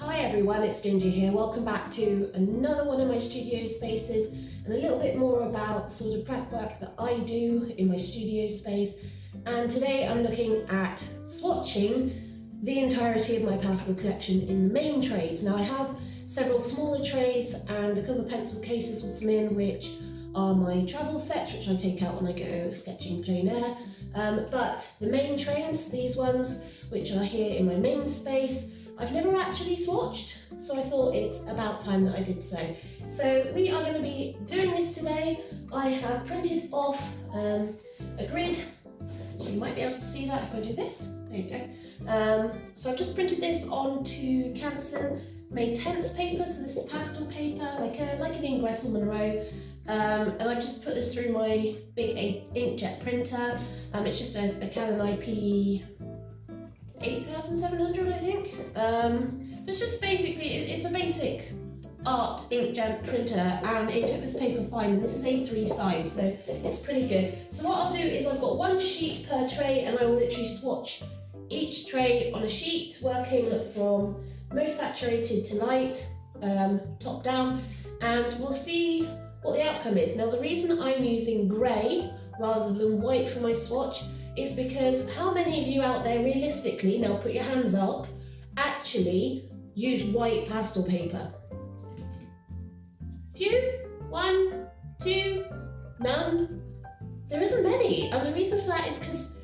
Hi everyone, it's Ginger here. Welcome back to another one of my studio spaces and a little bit more about the sort of prep work that I do in my studio space. And today I'm looking at swatching the entirety of my pastel collection in the main trays. Now I have several smaller trays and a couple of pencil cases with some in, which are my travel sets, which I take out when I go sketching plein air. But the main trays, these ones, which are here in my main space, I've never actually swatched, so I thought it's about time that I did so. So we are going to be doing this today. I have printed off a grid, so you might be able to see that if I do this. There you go. So I've just printed this onto Canson May-10th paper, so this is pastel paper, like an ingress or Monroe. And I've just put this through my big inkjet printer. It's just a Canon IP 8700, I think. It's just basically, it's a basic art inkjet printer, and it took this paper fine, and this is A3 size, so it's pretty good. So what I'll do is I've got one sheet per tray, and I will literally swatch each tray on a sheet, working from most saturated to light, top down, and we'll see what the outcome is. Now the reason I'm using grey rather than white for my swatch is because how many of you out there realistically, now put your hands up, actually use white pastel paper? Few? One? Two? None? There isn't many, and the reason for that is because,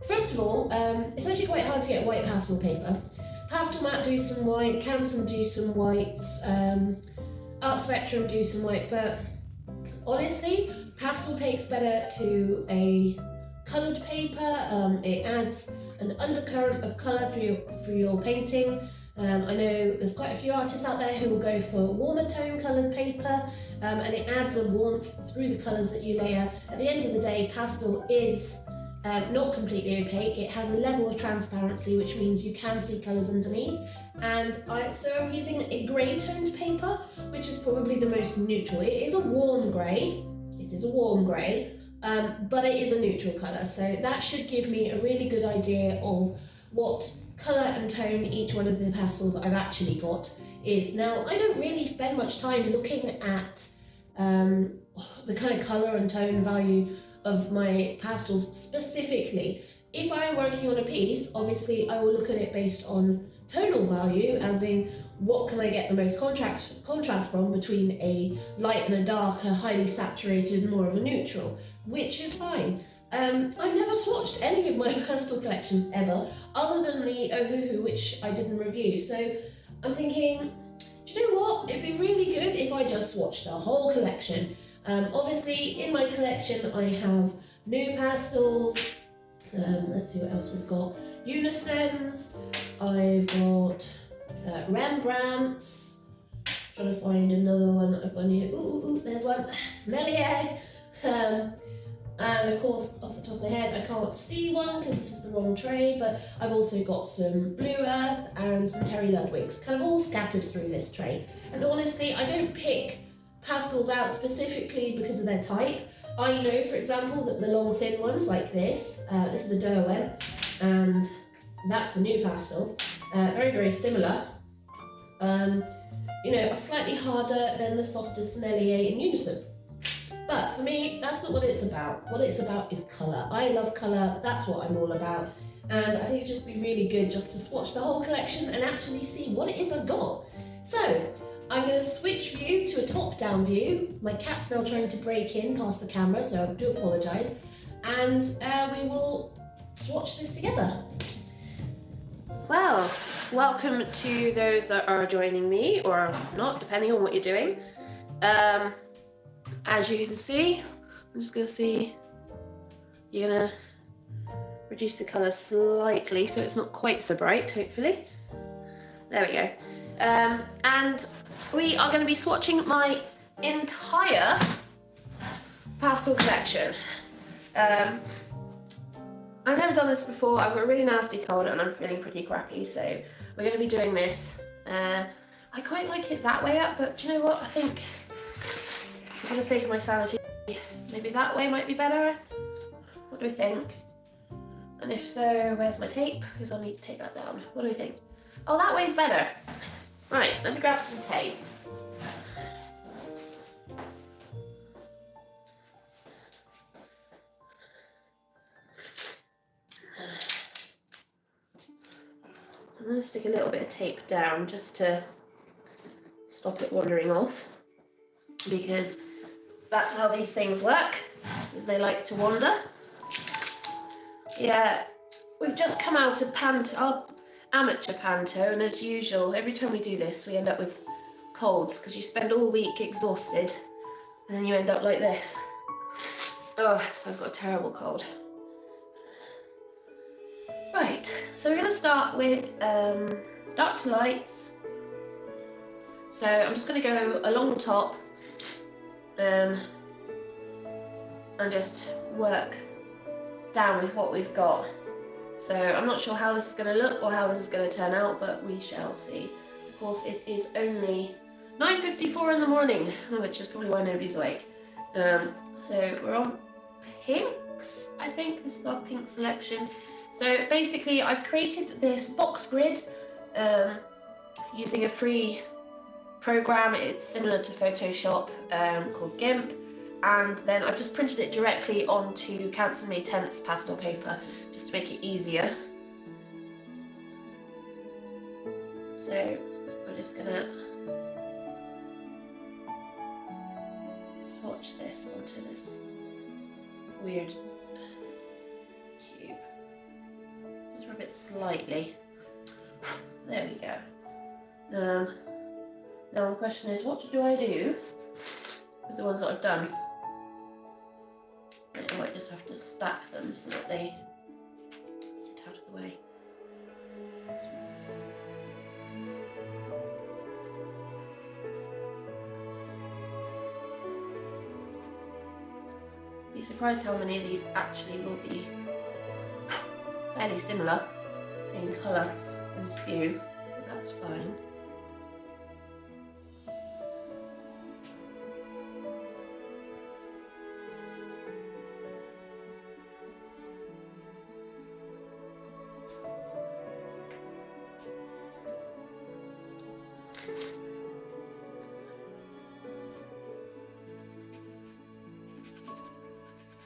first of all, it's actually quite hard to get white pastel paper. Pastel Mat do some white, Canson do some whites, Art Spectrum do some white, but honestly, pastel takes better to a coloured paper. It adds an undercurrent of colour through your painting. I know there's quite a few artists out there who will go for warmer tone coloured paper, and it adds a warmth through the colours that you layer. At the end of the day, pastel is not completely opaque. It has a level of transparency, which means you can see colours underneath. And so I'm using a grey toned paper, which is probably the most neutral. It is a warm grey. It is a warm grey. But it is a neutral colour, so that should give me a really good idea of what colour and tone each one of the pastels I've actually got is. Now, I don't really spend much time looking at the kind of colour and tone value of my pastels specifically. If I'm working on a piece, obviously I will look at it based on tonal value, as in what can I get the most contrast from between a light and a dark, a highly saturated and more of a neutral, which is fine. I've never swatched any of my pastel collections ever, other than the Ohuhu, which I didn't review. So I'm thinking, do you know what? It'd be really good if I just swatched the whole collection. Obviously, in my collection, I have new pastels. Let's see what else we've got. Unisons. I've got Rembrandts. Trying to find another one that I've got here. Ooh, there's one. Sennelier. And of course, off the top of my head, I can't see one because this is the wrong tray, but I've also got some Blue Earth and some Terry Ludwig's, kind of all scattered through this tray. And honestly, I don't pick pastels out specifically because of their type. I know, for example, that the long thin ones like this is a Derwent, and that's a new pastel, very, very similar. Are slightly harder than the softer Sennelier in Unison. But for me, that's not what it's about. What it's about is colour. I love colour, that's what I'm all about. And I think it'd just be really good just to swatch the whole collection and actually see what it is I've got. So, I'm going to switch view to a top-down view. My cat's now trying to break in past the camera, so I do apologise. And we will swatch this together. Well, welcome to those that are joining me, or not, depending on what you're doing. As you can see, I'm just going to see, you're going to reduce the colour slightly so it's not quite so bright, hopefully. There we go. And we are going to be swatching my entire pastel collection. I've never done this before. I've got a really nasty cold and I'm feeling pretty crappy, so we're going to be doing this. I quite like it that way up, but do you know what? I think, for the sake of my sanity, maybe that way might be better. What do we think? And if so, where's my tape? Because I'll need to take that down. What do we think? Oh, that way's better. Right, let me grab some tape. I'm going to stick a little bit of tape down just to stop it wandering off, because that's how these things work, is they like to wander. Yeah, we've just come out of our amateur panto, and as usual, every time we do this, we end up with colds, because you spend all week exhausted, and then you end up like this. Oh, so I've got a terrible cold. Right, so we're going to start with dark to lights. So I'm just going to go along the top and just work down with what we've got. So I'm not sure how this is going to look or how this is going to turn out, but we shall see. Of course, it is only 9:54 in the morning, which is probably why nobody's awake. So we're on pinks. I think this is our pink selection. So basically, I've created this box grid using a free program. It's similar to Photoshop, called GIMP, and then I've just printed it directly onto Canson May 10th's pastel paper just to make it easier. So we're just gonna swatch this onto this weird cube. Just rub it slightly. There we go. Now the question is, what do I do with the ones that I've done? I might just have to stack them so that they sit out of the way. Be surprised how many of these actually will be fairly similar in colour and hue, but that's fine.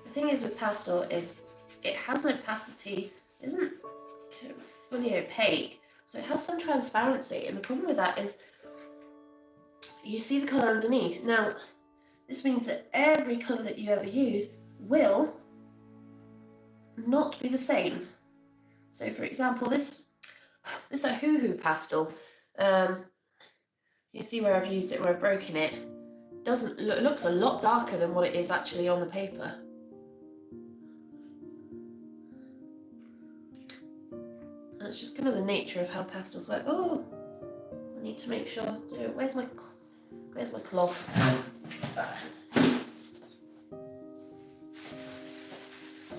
The thing is with pastel is it has an opacity, isn't fully opaque, so it has some transparency, and the problem with that is you see the colour underneath. Now this means that every colour that you ever use will not be the same. So for example, this is a hoo-hoo pastel. You see where I've used it, where I've broken it. It looks a lot darker than what it is actually on the paper. That's just kind of the nature of how pastels work. Oh, I need to make sure. Where's my cloth?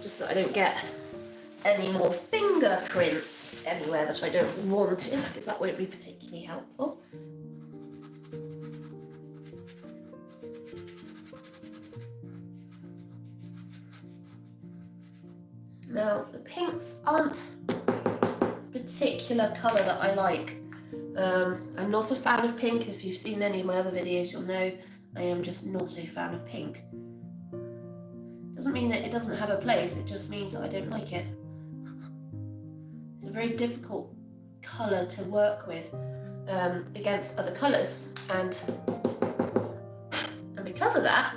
Just so I don't get any more fingerprints anywhere that I don't want it, because that won't be particularly helpful. Now the pinks aren't particular colour that I like. I'm not a fan of pink. If you've seen any of my other videos, you'll know I am just not a fan of pink. Doesn't mean that it doesn't have a place, it just means that I don't like it. It's a very difficult colour to work with against other colours, and because of that,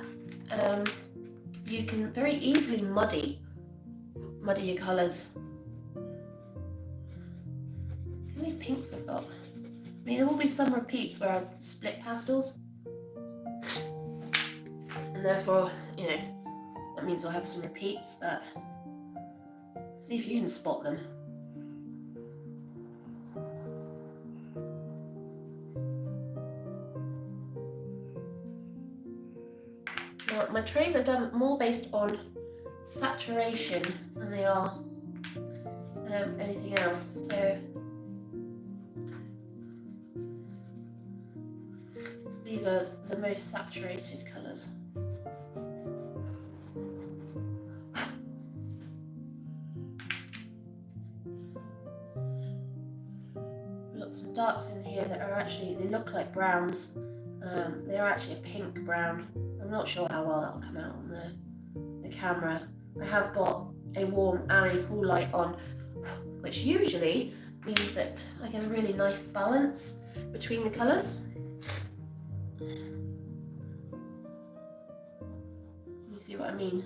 you can very easily muddy your colours. How many pinks I've got? I mean, there will be some repeats where I've split pastels, and therefore, you know, that means I'll have some repeats, but see if you can spot them. Now, my trays are done more based on saturation than they are anything else. So these are the most saturated colours. got some darks in here that are actually, they look like browns. They are actually a pink brown. I'm not sure how well that will come out on the camera. I have got a warm and a cool light on, which usually means that I get a really nice balance between the colours. You see what I mean?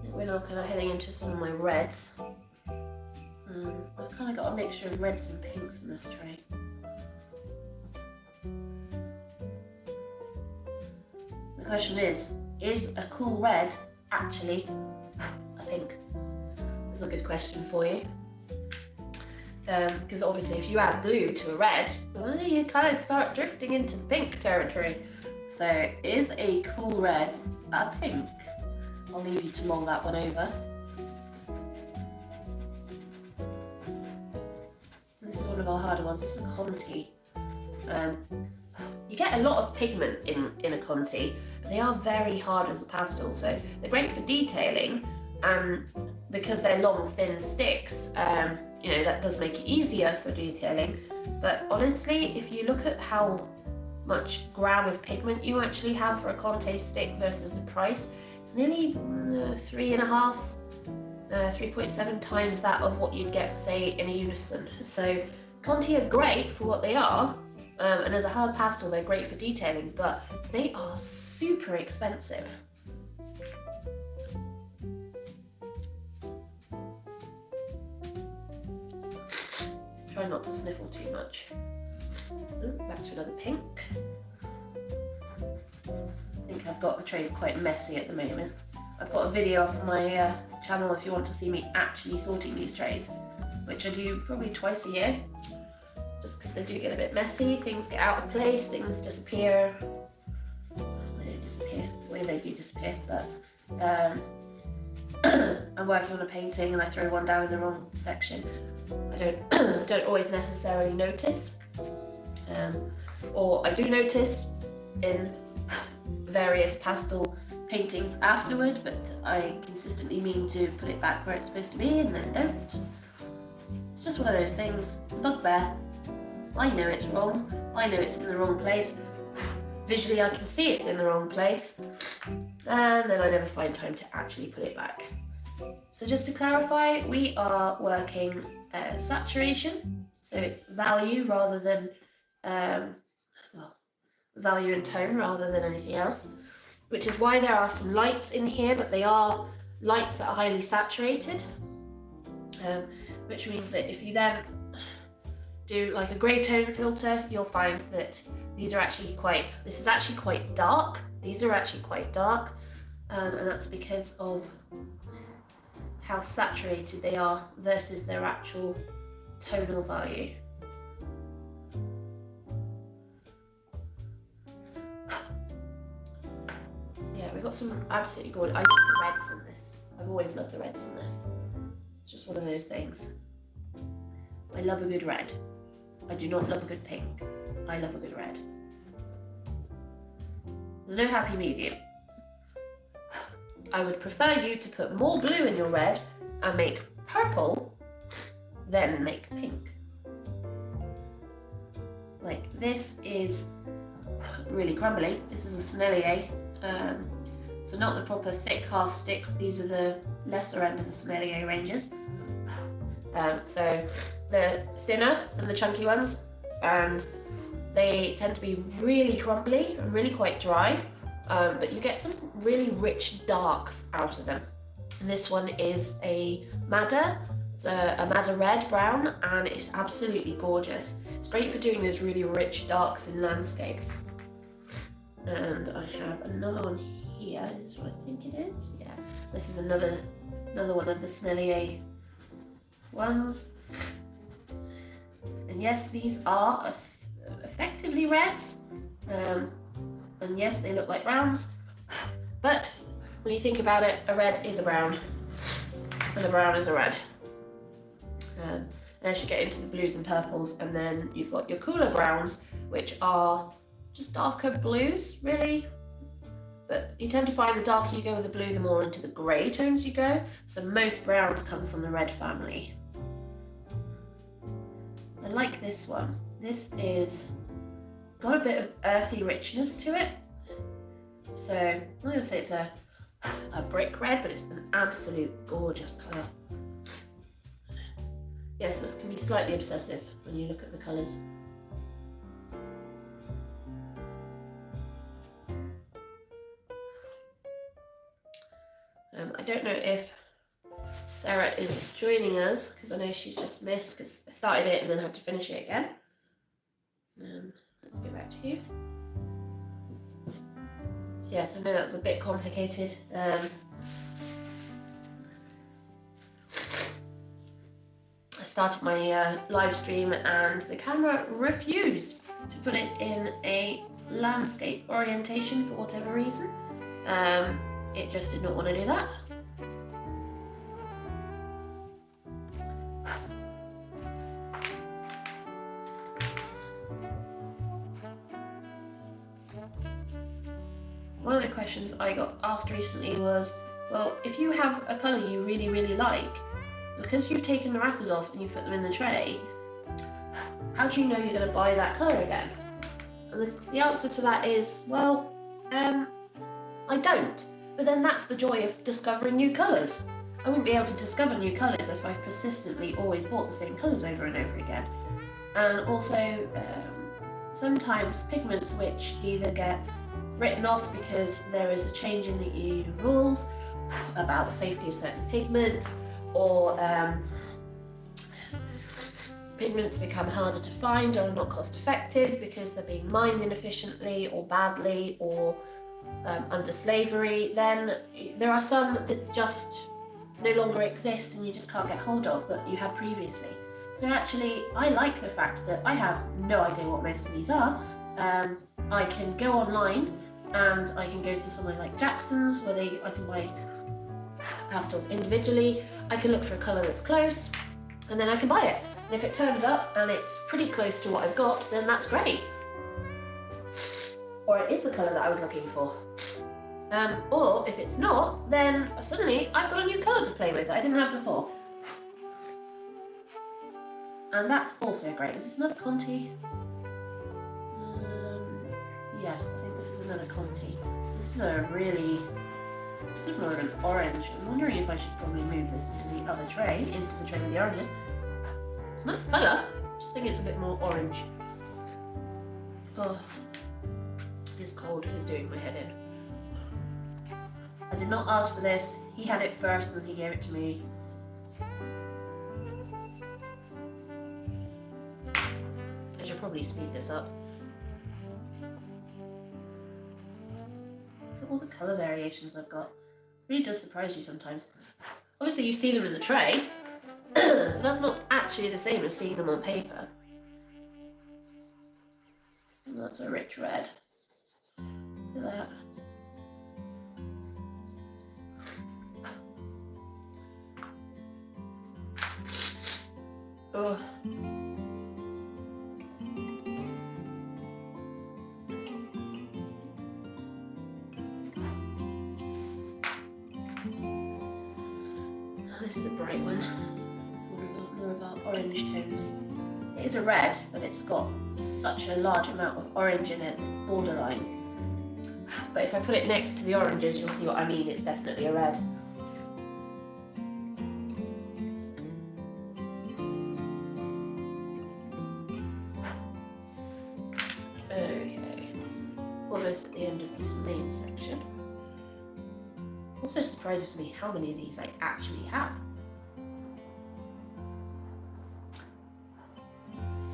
We're now kind of heading into some of my reds. I've kind of got a mixture of reds and pinks in this tray. The question is a cool red actually a pink? That's a good question for you. Because obviously if you add blue to a red, well, you kind of start drifting into the pink territory. So is a cool red a pink? I'll leave you to mull that one over. So this is one of our harder ones. This is a Conte. You get a lot of pigment in a Conte, but they are very hard as a pastel. So they're great for detailing, and because they're long, thin sticks, you know, that does make it easier for detailing. But honestly, if you look at how much gram of pigment you actually have for a Conte stick versus the price, it's nearly 3.7 times that of what you'd get, say, in a Unison. So Conte are great for what they are, and as a hard pastel, they're great for detailing, but they are super expensive. Try not to sniffle too much. Back to another pink. I think I've got the trays quite messy at the moment. I've got a video up on my channel if you want to see me actually sorting these trays, which I do probably twice a year, just because they do get a bit messy. Things get out of place, things disappear. They don't disappear the way they do disappear, but I'm working on a painting and I throw one down in the wrong section. I don't always necessarily notice, or I do notice in various pastel paintings afterward, but I consistently mean to put it back where it's supposed to be and then don't. It's just one of those things. It's a bugbear. I know it's wrong. I know it's in the wrong place. Visually I can see it's in the wrong place, and then I never find time to actually put it back. So just to clarify, we are working saturation, so it's value rather than value and tone rather than anything else, which is why there are some lights in here, but they are lights that are highly saturated, which means that if you then do like a grey tone filter, you'll find that this is actually quite dark. These are actually quite dark, and that's because of how saturated they are versus their actual tonal value. Yeah, we've got some absolutely gorgeous. I love the reds in this. I've always loved the reds in this. It's just one of those things. I love a good red. I do not love a good pink. I love a good red. There's no happy medium. I would prefer you to put more blue in your red and make purple, then make pink. Like this is really crumbly. This is a Sennelier. So not the proper thick half sticks. These are the lesser end of the Sennelier ranges. So they're thinner than the chunky ones, and they tend to be really crumbly and really quite dry. But you get some really rich darks out of them. And this one is a madder. It's a madder red brown, and it's absolutely gorgeous. It's great for doing those really rich darks in landscapes. And I have another one here. Is this what I think it is? Yeah. This is another one of the Sennelier ones. And yes, these are effectively reds. And yes, they look like browns, but when you think about it, a red is a brown, and a brown is a red. And as you get into the blues and purples, and then you've got your cooler browns, which are just darker blues, really. But you tend to find the darker you go with the blue, the more into the grey tones you go. So most browns come from the red family. I like this one. This is got a bit of earthy richness to it. So I'm not going to say it's a brick red, but it's an absolute gorgeous colour. Yes, this can be slightly obsessive when you look at the colours. I don't know if Sarah is joining us, because I know she's just missed, because I started it and then had to finish it again. Let's go back to you. So yes, I know that was a bit complicated. I started my live stream and the camera refused to put it in a landscape orientation for whatever reason. It just did not want to do that. One of the questions I got asked recently was, well, if you have a colour you really, really like, because you've taken the wrappers off and you've put them in the tray, how do you know you're going to buy that colour again? And the answer to that is, well, I don't. But then that's the joy of discovering new colours. I wouldn't be able to discover new colours if I persistently always bought the same colours over and over again. And also, sometimes pigments which either get written off because there is a change in the EU rules about the safety of certain pigments, or pigments become harder to find or are not cost effective because they're being mined inefficiently or badly or under slavery. Then there are some that just no longer exist and you just can't get hold of that you had previously. So actually I like the fact that I have no idea what most of these are. I can go online and I can go to somewhere like Jackson's where I can buy pastels individually. I can look for a colour that's close and then I can buy it. And if it turns up and it's pretty close to what I've got, then that's great. Or it is the colour that I was looking for. Or if it's not, then suddenly I've got a new colour to play with that I didn't have before. And that's also great. Is this another Conte? Yes, I think this is another Conte. So this is a really, this is more of an orange. I'm wondering if I should probably move this into the other tray, into the tray with the oranges. It's a nice colour, just think it's a bit more orange. Oh, this cold is doing my head in. I did not ask for this. He had it first and he gave it to me. I should probably speed this up. Look at all the colour variations I've got. It really does surprise you sometimes. Obviously you see them in the tray, but that's not actually the same as seeing them on paper. And that's a rich red. Look at that. Oh. This is a bright one. More of our orange tones. It is a red, but it's got such a large amount of orange in it that it's borderline. But if I put it next to the oranges, you'll see what I mean. It's definitely a red. Okay, almost at the end of this main section. Also surprises me how many of these I actually have.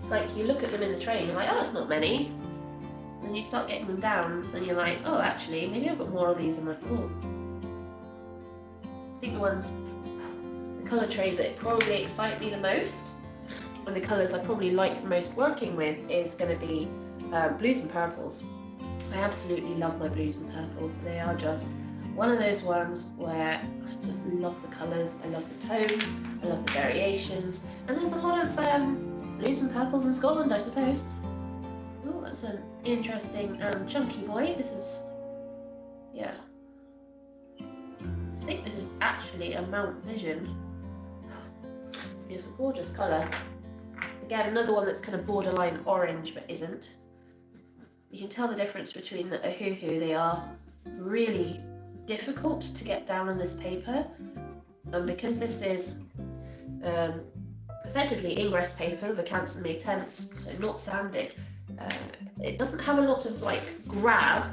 It's like you look at them in the tray and you're like, oh, that's not many. Then you start getting them down and you're like, oh, actually, maybe I've got more of these than I thought. I think the colour trays that probably excite me the most, and the colours I probably like the most working with, is going to be blues and purples. I absolutely love my blues and purples. They are just one of those ones where I just love the colours, I love the tones, I love the variations, and there's a lot of blues and purples in Scotland, I suppose. Oh, that's an interesting chunky boy. This is Yeah. I think this is actually a Mount Vision. It's a gorgeous colour. Again, another one that's kind of borderline orange, but isn't. You can tell the difference between the Huhu. They are really difficult to get down on this paper. And because this is effectively ingress paper, the Canson made tense, so not sanded, it doesn't have a lot of like grab,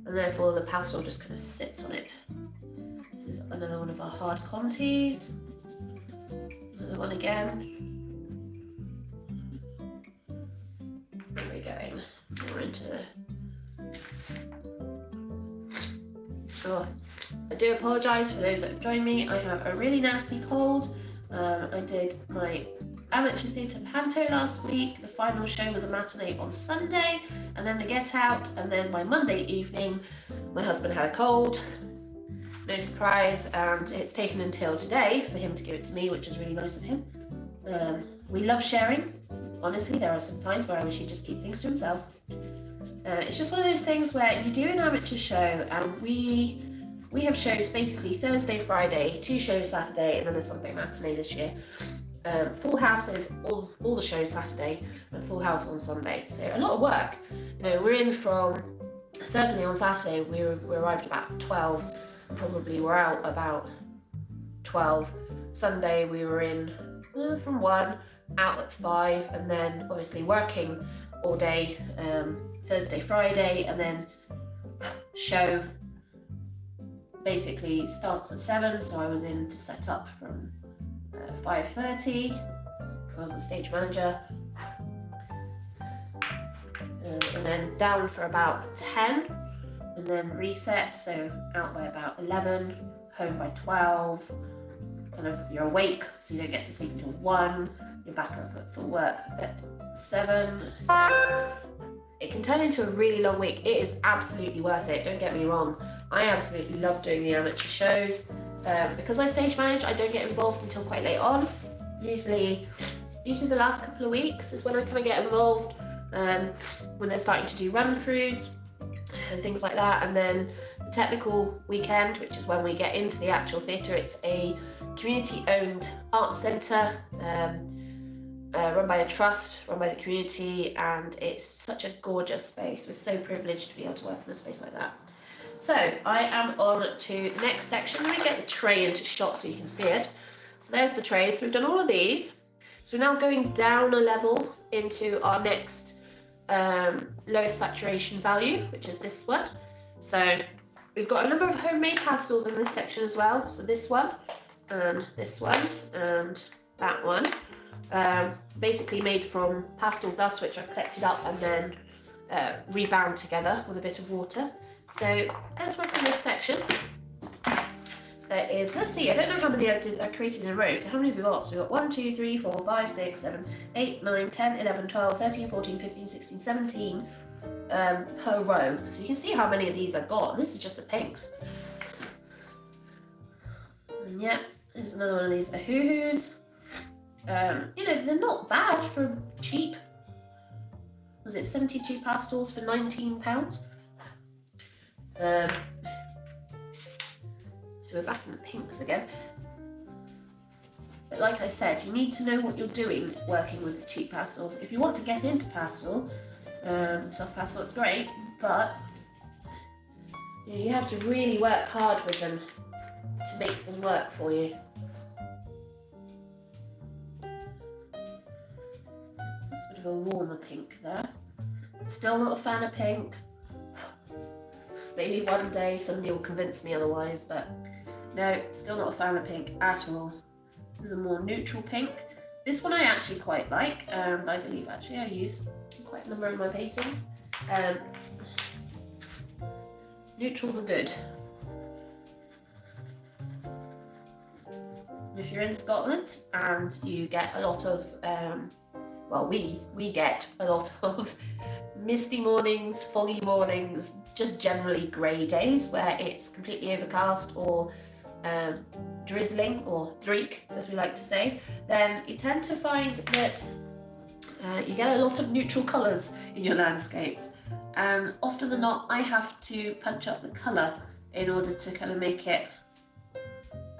and therefore the pastel just kind of sits on it. This is another one of our hard Contes. Another one again. Where are we going? More into the... Oh, I do apologise for those that have joined me. I have a really nasty cold. I did my amateur theatre panto last week. The final show was a matinee on Sunday, and then the get out, and then by Monday evening my husband had a cold. No surprise, and it's taken until today for him to give it to me, which is really nice of him. We love sharing. Honestly, there are some times where I wish he'd just keep things to himself. It's just one of those things where you do an amateur show, and we have shows basically Thursday, Friday, 2 shows Saturday, and then a Sunday matinee this year. Full house is all the shows Saturday, and full house on Sunday. So a lot of work. You know, we're in from, certainly on Saturday, we arrived about 12, and probably were out about 12. Sunday we were in from 1, out at 5, and then obviously working all day, Thursday, Friday, and then show basically starts at 7, so I was in to set up from 5:30 because I was the stage manager, and then down for about 10, and then reset, so out by about 11, home by 12, kind of you're awake so you don't get to sleep until 1, you're back up for work at 7, so it can turn into a really long week. It is absolutely worth it, don't get me wrong. I absolutely love doing the amateur shows. Because I stage manage, I don't get involved until quite late on. Usually the last couple of weeks is when I kind of get involved, when they're starting to do run-throughs and things like that. And then the technical weekend, which is when we get into the actual theatre. It's a community-owned art centre, run by a trust, run by the community, and it's such a gorgeous space. We're so privileged to be able to work in a space like that. So I am on to the next section. Let me get the tray into shot so you can see it. So there's the tray. So we've done all of these. So we're now going down a level into our next lowest saturation value, which is this one. So we've got a number of homemade pastels in this section as well. So this one, and that one. Basically made from pastel dust, which I've collected up and then rebound together with a bit of water. So let's work on this section. There is, let's see, I don't know how many I created in a row. So how many have we got? So we've got 1, 2, 3, 4, 5, 6, 7, 8, 9, 10, 11, 12, 13, 14, 15, 16, 17 per row. So you can see how many of these I've got. This is just the pinks. And yeah, there's another one of these Ahuhus. You know, they're not bad for cheap. Was it 72 pastels for £19? So we're back in the pinks again. But like I said, you need to know what you're doing working with cheap pastels. If you want to get into pastel, soft pastel, it's great, but you know, you have to really work hard with them to make them work for you. That's a bit of a warmer pink there. Still not a fan of pink. Maybe one day somebody will convince me otherwise, but no, still not a fan of pink at all. This is a more neutral pink. This one I actually quite like, and I believe actually I use quite a number of my paintings. Neutrals are good. If you're in Scotland and you get a lot of, well, we get a lot of misty mornings, foggy mornings, just generally grey days where it's completely overcast or drizzling, or dreek as we like to say, then you tend to find that you get a lot of neutral colours in your landscapes, and often than not I have to punch up the colour in order to kind of make it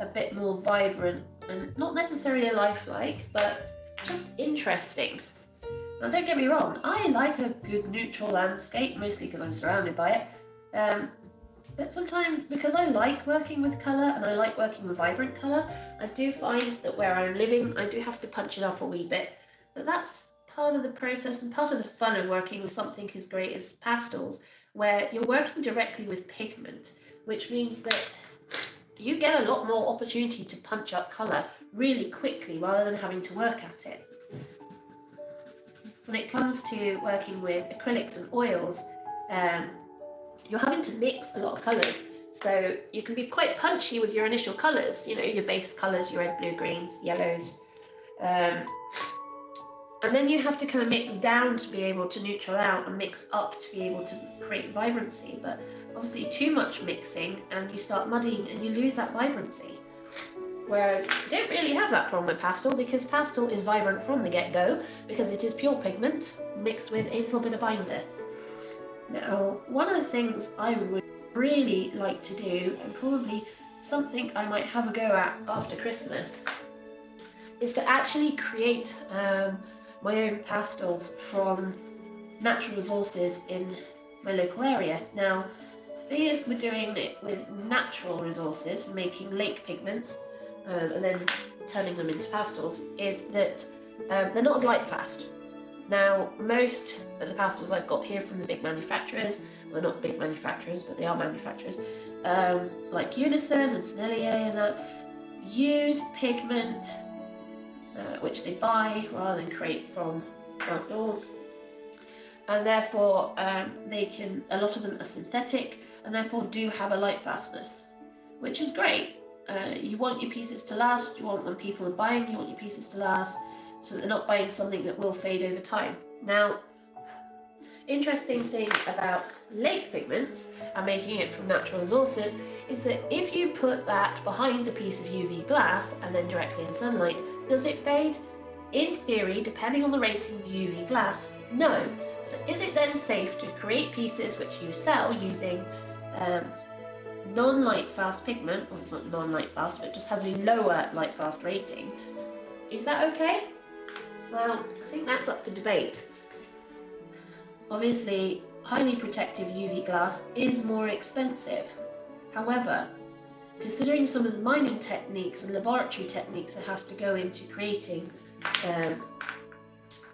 a bit more vibrant and not necessarily lifelike, but just interesting. Now don't get me wrong, I like a good neutral landscape, mostly because I'm surrounded by it. But sometimes, because I like working with colour and I like working with vibrant colour, I do find that where I'm living, I do have to punch it up a wee bit. But that's part of the process and part of the fun of working with something as great as pastels, where you're working directly with pigment, which means that you get a lot more opportunity to punch up colour really quickly rather than having to work at it. When it comes to working with acrylics and oils, you're having to mix a lot of colours, so you can be quite punchy with your initial colours, you know, your base colours, your red, blue, greens, yellows, and then you have to kind of mix down to be able to neutral out and mix up to be able to create vibrancy. But obviously too much mixing and you start muddying and you lose that vibrancy. Whereas you don't really have that problem with pastel, because pastel is vibrant from the get-go because it is pure pigment mixed with a little bit of binder. Now, one of the things I would really like to do, and probably something I might have a go at after Christmas, is to actually create my own pastels from natural resources in my local area. Now, the thing is, we're doing it with natural resources, making lake pigments, and then turning them into pastels, is that they're not as light fast. Now, most of the pastels I've got here from the big manufacturers, well, not big manufacturers, but they are manufacturers, like Unison and Sennelier and that, use pigment which they buy rather than create from outdoors, and therefore a lot of them are synthetic and therefore do have a light fastness, which is great. You want your pieces to last, you want, when people are buying, you want your pieces to last, so that they're not buying something that will fade over time. Now, interesting thing about lake pigments and making it from natural resources is that if you put that behind a piece of UV glass and then directly in sunlight, does it fade? In theory, depending on the rating of the UV glass, no. So is it then safe to create pieces which you sell using non-light fast pigment, well, it's not non-light fast, but it just has a lower light fast rating? Is that okay? Well, I think that's up for debate. Obviously, highly protective UV glass is more expensive. However, considering some of the mining techniques and laboratory techniques that have to go into creating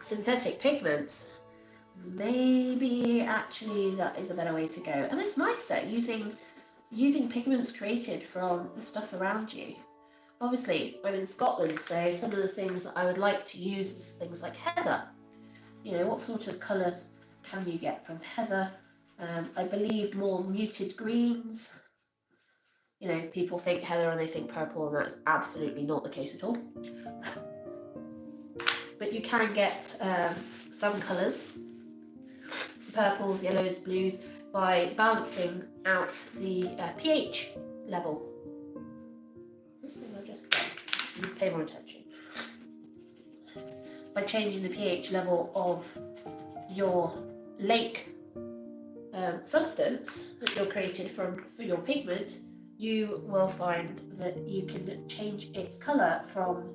synthetic pigments, maybe actually that is a better way to go. And it's nicer using pigments created from the stuff around you. Obviously, I'm in Scotland, so some of the things that I would like to use is things like heather. You know, what sort of colours can you get from heather? I believe more muted greens. You know, people think heather and they think purple, and that's absolutely not the case at all. But you can get some colours, purples, yellows, blues, by balancing out the pH level. This thing I'll just pay more attention. By changing the pH level of your lake substance that you're created for your pigment, you will find that you can change its colour from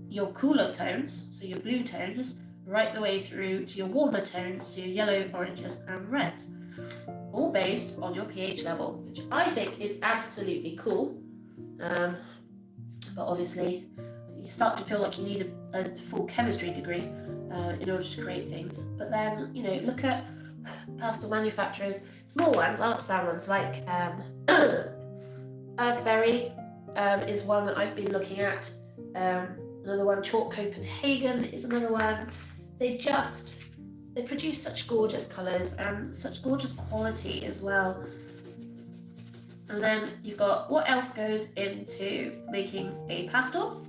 your cooler tones, so your blue tones, right the way through to your warmer tones, so your yellow, oranges and reds, all based on your pH level, which I think is absolutely cool. But obviously you start to feel like you need a full chemistry degree in order to create things. But then, you know, look at pastel manufacturers, small ones, artisan ones like Earthberry is one that I've been looking at. Another one, Chalk Copenhagen is another one. They produce such gorgeous colours and such gorgeous quality as well. And then you've got what else goes into making a pastel.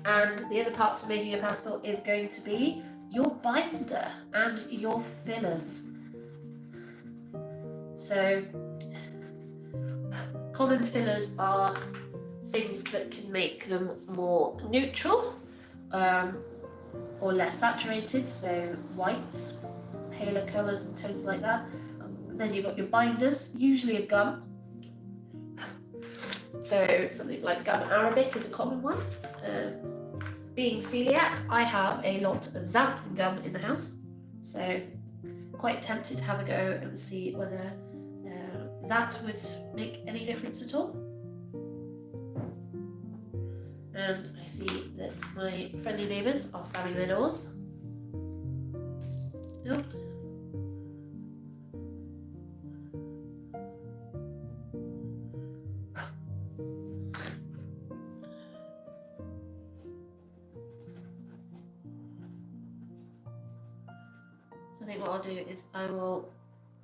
And the other parts of making a pastel is going to be your binder and your fillers. So common fillers are things that can make them more neutral or less saturated, so whites, paler colours and tones like that. Then you've got your binders, usually a gum. So something like gum arabic is a common one. Being celiac, I have a lot of xanthan gum in the house, so quite tempted to have a go and see whether that would make any difference at all. And I see that my friendly neighbours are slamming their doors. Nope. So I think what I'll do is I will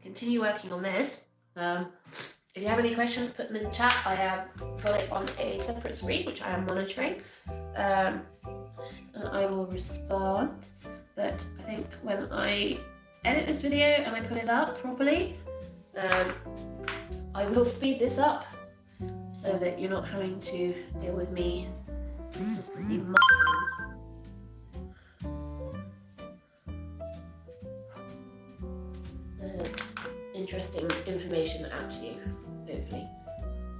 continue working on this. If you have any questions, put them in the chat. I have got it on a separate screen, which I am monitoring. And I will respond. But I think when I edit this video and I put it up properly, I will speed this up so that you're not having to deal with me consistently mumbling. Interesting information out to you, hopefully.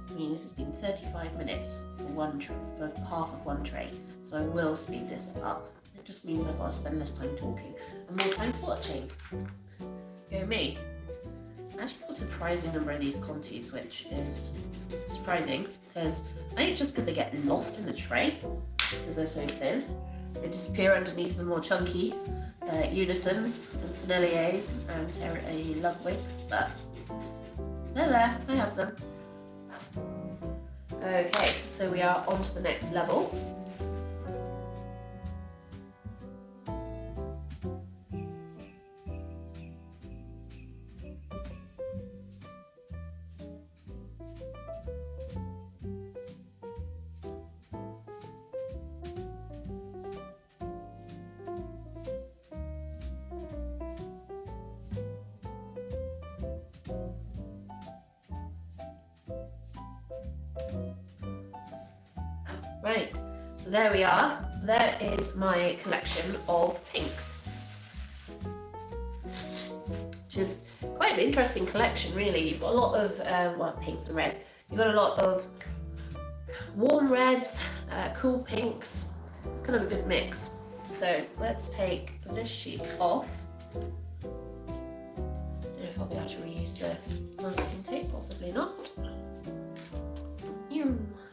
I mean, this has been 35 minutes for half of one tray, so I will speed this up. It just means I've got to spend less time talking and more time swatching. Go me. I actually got a surprising number of these Contes, which is surprising because I think it's just because they get lost in the tray because they're so thin. They disappear underneath the more chunky Unisons and Senneliers and Terry Ludwigs, but they're there, I have them. Okay, so we are on to the next level. Right, so there we are. There is my collection of pinks, which is quite an interesting collection, really. You've got a lot of pinks and reds. You've got a lot of warm reds, cool pinks. It's kind of a good mix. So let's take this sheet off. I don't know if I'll be able to reuse the masking tape, possibly not.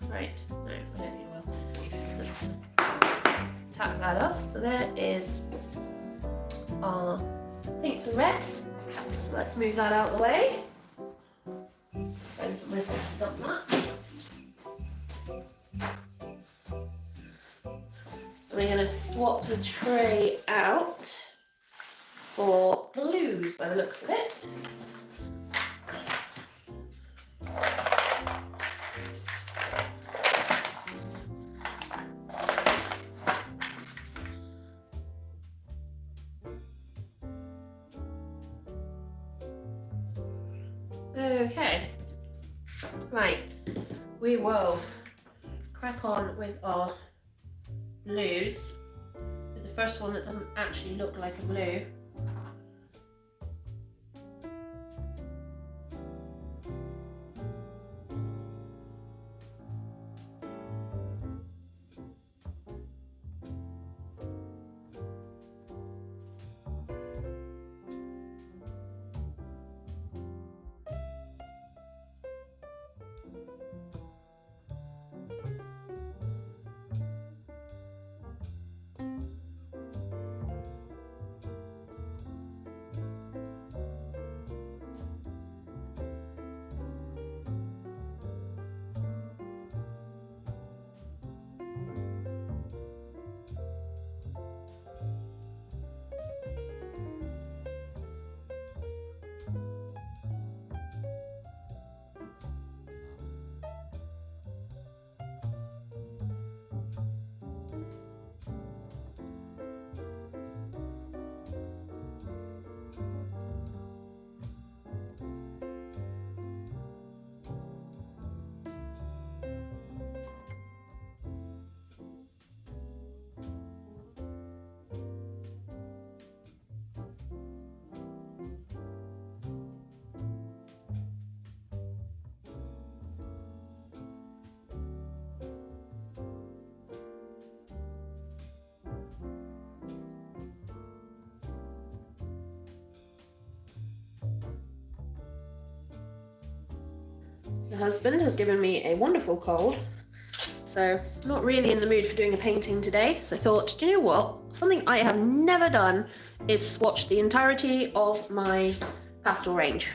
Right, no, I don't think I will. Let's tap that off. So there is our pinks and reds. So let's move that out of the way. Friends, listen, has done that. And we're going to swap the tray out for blues by the looks of it. Okay, right, we will crack on with our blues, with the first one that doesn't actually look like a blue. the husband has given me a wonderful cold, so I'm not really in the mood for doing a painting today. So I thought, do you know what? Something I have never done is swatch the entirety of my pastel range.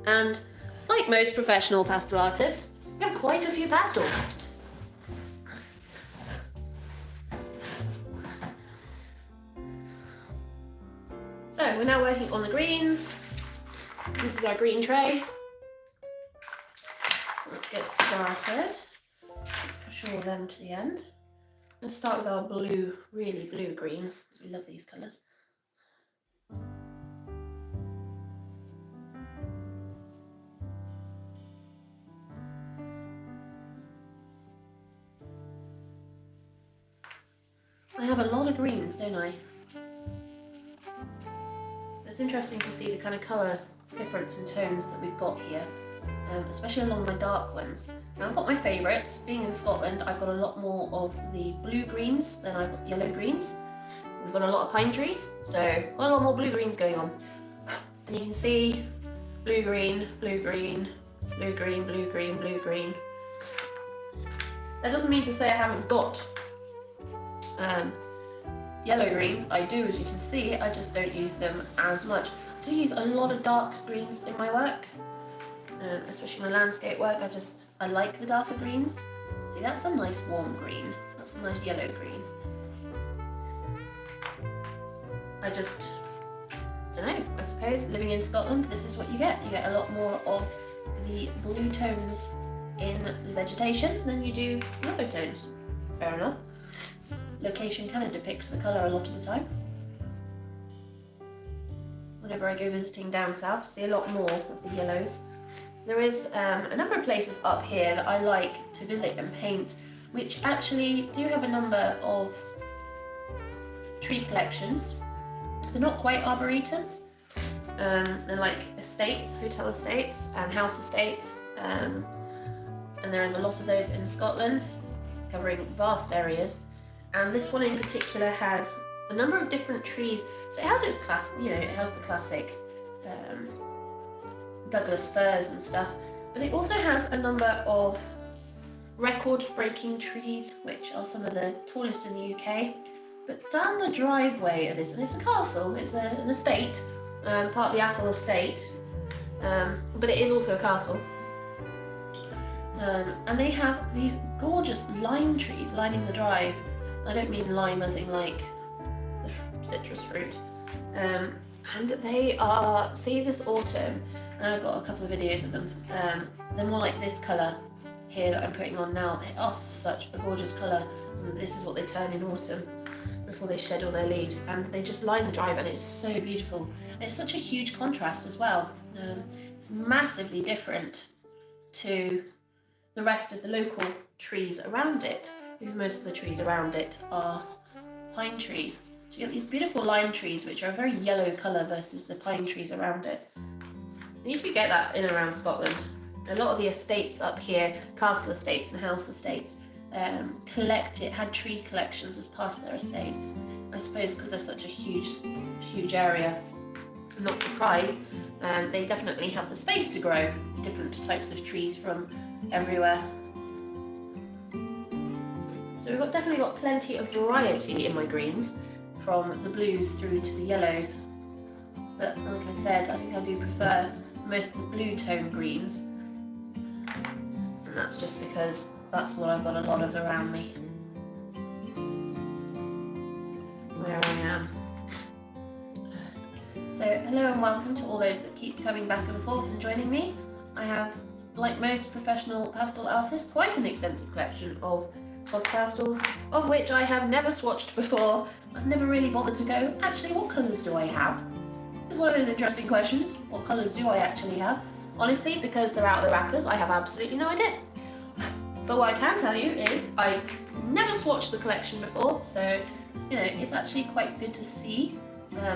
And like most professional pastel artists, we have quite a few pastels. So we're now working on the greens. This is our green tray. Let's get started. Push all of them to the end. Let's start with our blue, really blue green, because we love these colours. I have a lot of greens, don't I? It's interesting to see the kind of colour difference in tones that we've got here, especially along my dark ones. Now I've got my favourites. Being in Scotland, I've got a lot more of the blue greens than I've got yellow greens. We've got a lot of pine trees, so got a lot more blue greens going on. And you can see blue green, blue green, blue green, blue green, blue green. That doesn't mean to say I haven't got yellow greens. I do, as you can see, I just don't use them as much. I do use a lot of dark greens in my work, especially my landscape work. I like the darker greens. See, that's a nice warm green. That's a nice yellow green. I don't know, I suppose living in Scotland, this is what you get. You get a lot more of the blue tones in the vegetation than you do yellow tones. Fair enough. Location kind of depicts the colour a lot of the time. Whenever I go visiting down south, I see a lot more of the yellows. There is a number of places up here that I like to visit and paint, which actually do have a number of tree collections. They're not quite arboretums. They're like estates, hotel estates and house estates. And there is a lot of those in Scotland, covering vast areas. And this one in particular has a number of different trees. So it has its class, it has the classic Douglas firs and stuff, but it also has a number of record-breaking trees, which are some of the tallest in the UK. But down the driveway of this, and it's a castle, it's an estate, part of the Athol estate, but it is also a castle. And they have these gorgeous lime trees lining the drive. I don't mean lime as in like the citrus fruit. And they are, see this autumn, and I've got a couple of videos of them, they're more like this colour here that I'm putting on now. They are such a gorgeous colour, and this is what they turn in autumn before they shed all their leaves, and they just line the drive and it's so beautiful. And it's such a huge contrast as well. It's massively different to the rest of the local trees around it, because most of the trees around it are pine trees. So you get these beautiful lime trees, which are a very yellow colour versus the pine trees around it. And you do get that in and around Scotland. A lot of the estates up here, castle estates and house estates, had tree collections as part of their estates. I suppose because they're such a huge area. I'm not surprised. They definitely have the space to grow different types of trees from everywhere. So we've definitely got plenty of variety in my greens, from the blues through to the yellows. But like I said, I think I do prefer most of the blue tone greens. And that's just because that's what I've got a lot of around me. Where I am. So hello and welcome to all those that keep coming back and forth and joining me. I have, like most professional pastel artists, quite an extensive collection of soft pastels, of which I have never swatched before. I've never really bothered to go, actually, what colours do I have? It's one of those interesting questions. What colours do I actually have? Honestly, because they're out of the wrappers, I have absolutely no idea. But what I can tell you is I've never swatched the collection before, so it's actually quite good to see.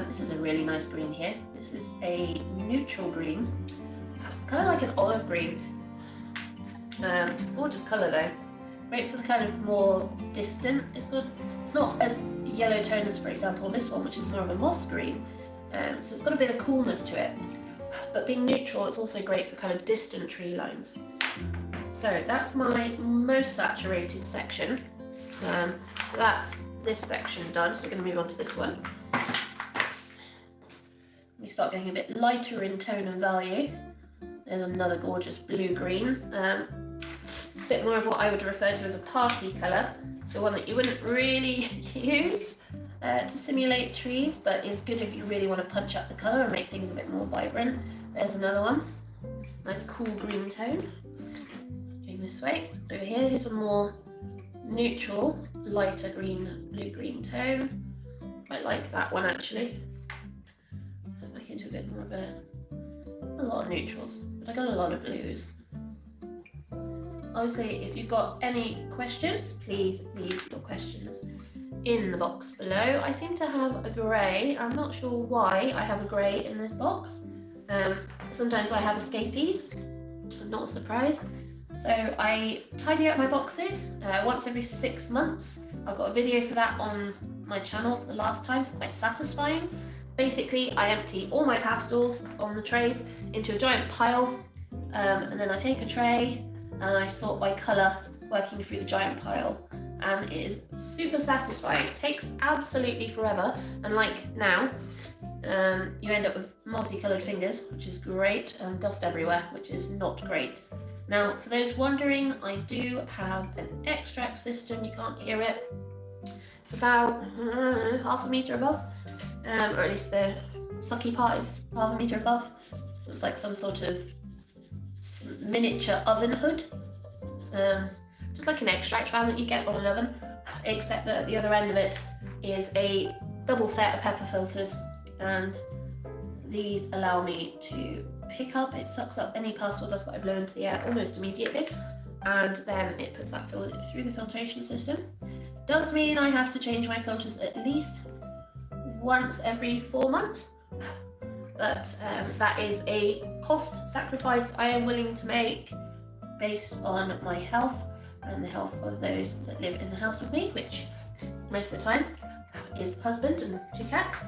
This is a really nice green here. This is a neutral green, kind of like an olive green. It's a gorgeous colour though. Great for the kind of more distant. It's good. It's not as yellow tone as, for example, this one, which is more of a moss green. So it's got a bit of coolness to it. but being neutral, it's also great for kind of distant tree lines. So that's my most saturated section. So that's this section done, so we're going to move on to this one. We start getting a bit lighter in tone and value. There's another gorgeous blue-green. A bit more of what I would refer to as a party colour, so one that you wouldn't really use to simulate trees, but is good if you really want to punch up the colour and make things a bit more vibrant. There's another one. Nice cool green tone. Going this way. Over here, here's a more neutral, lighter green, blue-green tone. Quite like that one actually. Back into a bit more of a lot of neutrals, but I got a lot of blues. Obviously, if you've got any questions, please leave your questions in the box below. I seem to have a grey. I'm not sure why I have a grey in this box. Sometimes I have escapees. I'm not surprised. So I tidy up my boxes once every 6 months. I've got a video for that on my channel for the last time. It's quite satisfying. Basically, I empty all my pastels on the trays into a giant pile, and then I take a tray and I sort by colour, working through the giant pile. And it is super satisfying. It takes absolutely forever, and like now, you end up with multicoloured fingers, which is great, and dust everywhere, which is not great. Now, for those wondering, I do have an extract system. You can't hear it. It's about half a metre above, or at least the sucky part is half a metre above. Looks like some sort of miniature oven hood. Just like an extract fan that you get on an oven, except that at the other end of it is a double set of HEPA filters, and these allow me to pick up, it sucks up any pastel dust that I blow into the air almost immediately, and then it puts that through the filtration system. Does mean I have to change my filters at least once every 4 months, but that is a cost sacrifice I am willing to make based on my health and the health of those that live in the house with me, which most of the time is husband and 2 cats.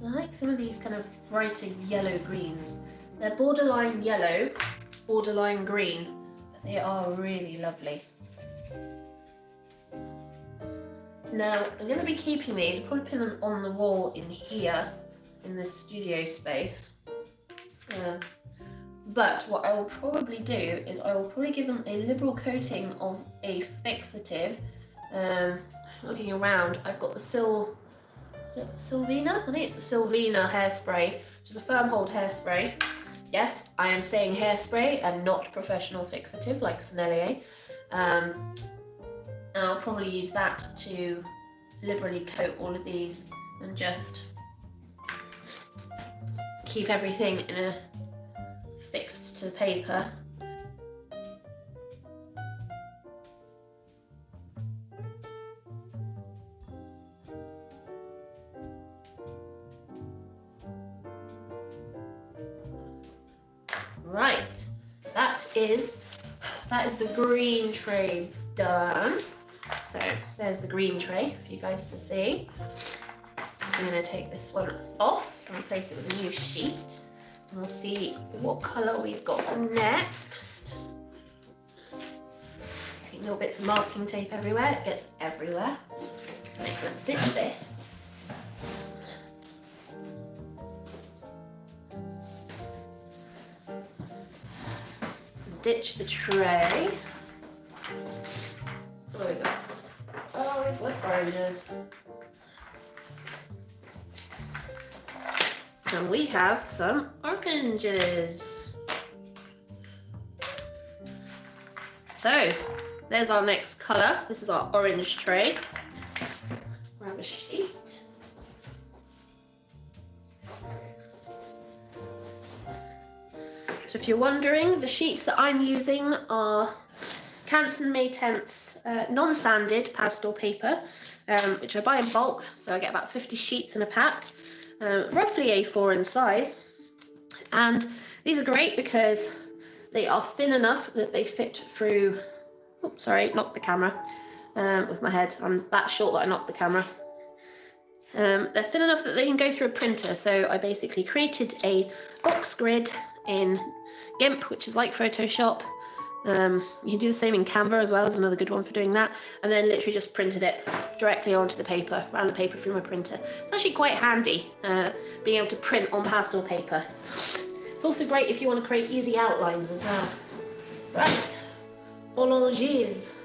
I like some of these kind of brighter yellow greens. They're borderline yellow, borderline green, but they are really lovely. Now, I'm going to be keeping these, I'll probably pin them on the wall in here, in the studio space. But what I will probably do is I will probably give them a liberal coating of a fixative. Looking around, I've got the Sylvina? I think it's a Sylvina hairspray, which is a firm hold hairspray. Yes, I am saying hairspray and not professional fixative like Sennelier. And I'll probably use that to liberally coat all of these and just keep everything in a fixed to the paper. Right, that is the green tray done. So there's the green tray for you guys to see. I'm going to take this one off and replace it with a new sheet. And we'll see what colour we've got next. Getting little bits of masking tape everywhere. It gets everywhere. Right, let's stitch this. Ditch the tray. What have we got? Oh, we've got oranges. And we have some oranges. So there's our next colour. This is our orange tray. Grab a sheet. So if you're wondering, the sheets that I'm using are Canson Maytemps non-sanded pastel paper, which I buy in bulk, so I get about 50 sheets in a pack, roughly A4 in size. And these are great because they are thin enough that they fit through, oops, sorry, knocked the camera with my head. I'm that short that I knocked the camera. They're thin enough that they can go through a printer, so I basically created a box grid in GIMP, which is like Photoshop. You can do the same in Canva as well, as another good one for doing that, and then literally just printed it directly onto the paper, ran the paper through my printer. It's actually quite handy being able to print on pastel paper. It's also great if you want to create easy outlines as well. Right, oranges.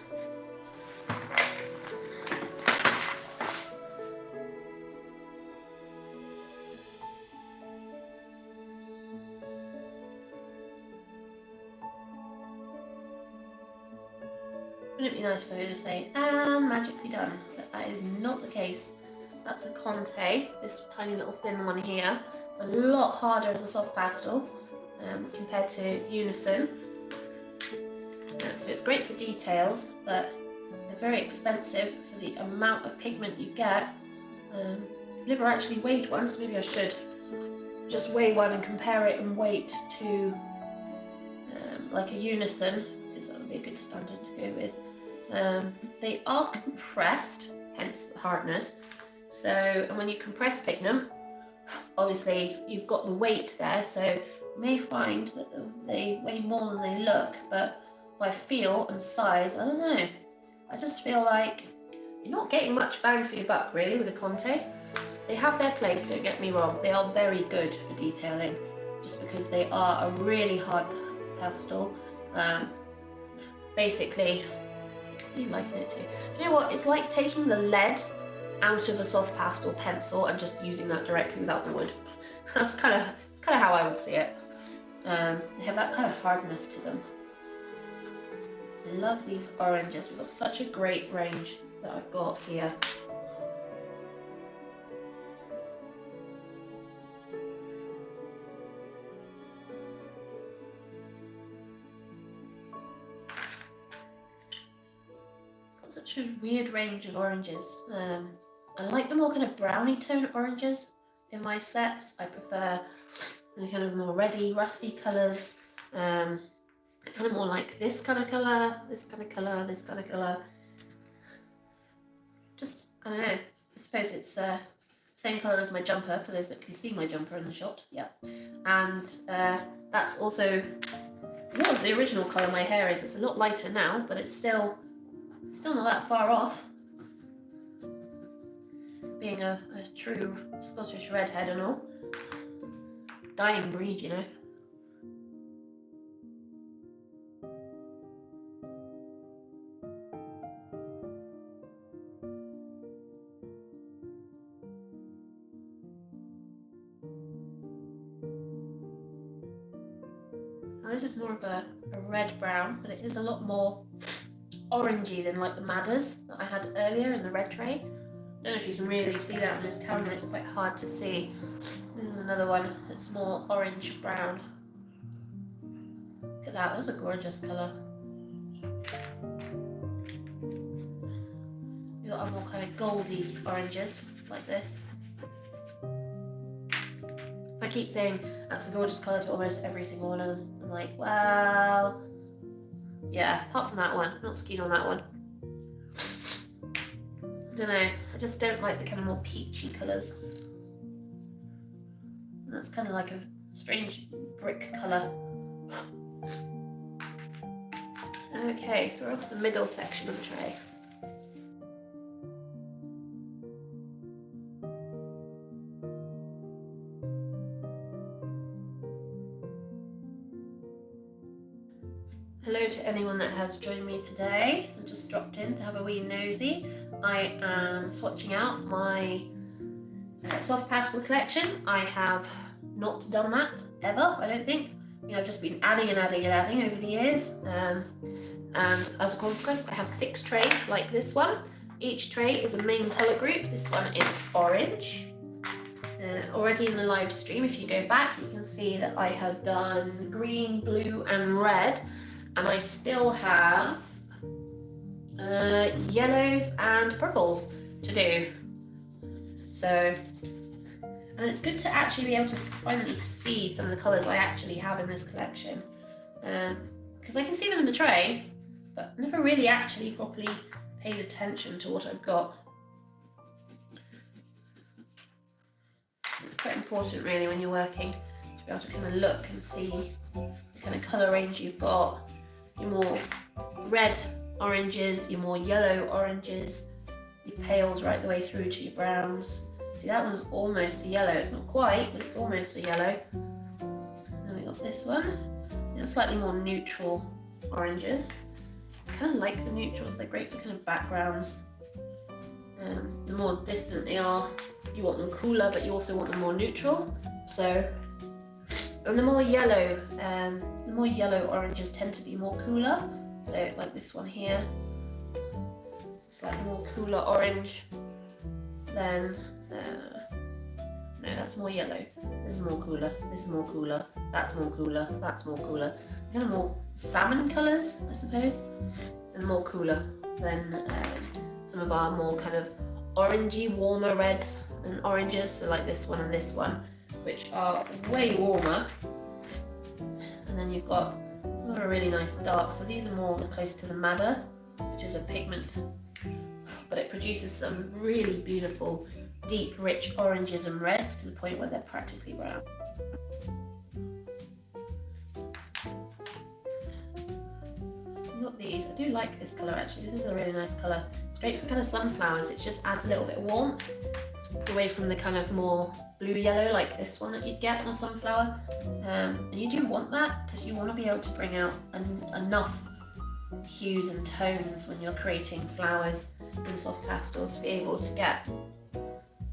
Wouldn't it be nice if I could just say, and magically done, but that is not the case. That's a Conte, this tiny little thin one here. It's a lot harder as a soft pastel compared to Unison. So it's great for details, but they're very expensive for the amount of pigment you get. I've never actually weighed one, so maybe I should just weigh one and compare it in weight to like a Unison, because that would be a good standard to go with. They are compressed, hence the hardness. So, and when you compress pigment, obviously you've got the weight there, so you may find that they weigh more than they look, but by feel and size, I don't know. I just feel like you're not getting much bang for your buck really with a Conte. They have their place, don't get me wrong. They are very good for detailing, just because they are a really hard pastel. Basically, what are you liking it to? Do you know what? It's like taking the lead out of a soft pastel pencil and just using that directly without the wood. It's kind of how I would see it. They have that kind of hardness to them. I love these oranges. We've got such a great range that I've got here. Such a weird range of oranges. I like the more kind of browny tone oranges in my sets. I prefer the kind of more reddy, rusty colours. Kind of more like this kind of colour, this kind of colour, this kind of colour. Just, I don't know, I suppose it's same colour as my jumper, for those that can see my jumper in the shot, yeah. And that's also, was the original colour my hair is. It's a lot lighter now, but it's still not that far off. Being a true Scottish redhead and all. Dying breed, you know. Now this is more of a red brown, but it is a lot more orangey than like the Madders that I had earlier in the red tray. I don't know if you can really see that on this camera, it's quite hard to see. This is another one that's more orange brown. Look at that, that's a gorgeous colour. We've got our more kind of goldy oranges like this. I keep saying that's a gorgeous colour to almost every single one of them. I'm like, well, yeah, apart from that one, I'm not so keen on that one. I don't know, I just don't like the kind of more peachy colours. And that's kind of like a strange brick colour. Okay, so we're up to the middle section of the tray. Hello to anyone that has joined me today and just dropped in to have a wee nosy. I am swatching out my soft pastel collection. I have not done that ever, I don't think. I've just been adding and adding and adding over the years. And as a consequence, I have 6 trays like this one. Each tray is a main colour group. This one is orange. Already in the live stream, if you go back, you can see that I have done green, blue and red. And I still have yellows and purples to do. So, and it's good to actually be able to finally see some of the colours I actually have in this collection. Because I can see them in the tray, but never really actually properly paid attention to what I've got. It's quite important really when you're working to be able to kind of look and see the kind of colour range you've got. Your more red oranges, your more yellow oranges, your pales right the way through to your browns. See, that one's almost a yellow. It's not quite, but it's almost a yellow. And then we got this one. These are slightly more neutral oranges. I kind of like the neutrals. They're great for kind of backgrounds. The more distant they are, you want them cooler, but you also want them more neutral. So, and the more yellow oranges tend to be more cooler. So, like this one here, slightly more cooler orange than. No, that's more yellow. This is more cooler. This is more cooler. That's more cooler. That's more cooler. Kind of more salmon colours, I suppose, and more cooler than some of our more kind of orangey, warmer reds and oranges. So like this one and this one, which are way warmer. And then you've got a really nice dark. So these are more close to the madder, which is a pigment, but it produces some really beautiful deep, rich oranges and reds to the point where they're practically brown. I've got these. I do like this colour actually. This is a really nice colour. It's great for kind of sunflowers. It just adds a little bit of warmth away from the kind of more blue-yellow like this one that you'd get on a sunflower. And you do want that because you want to be able to bring out enough hues and tones when you're creating flowers in soft pastel to be able to get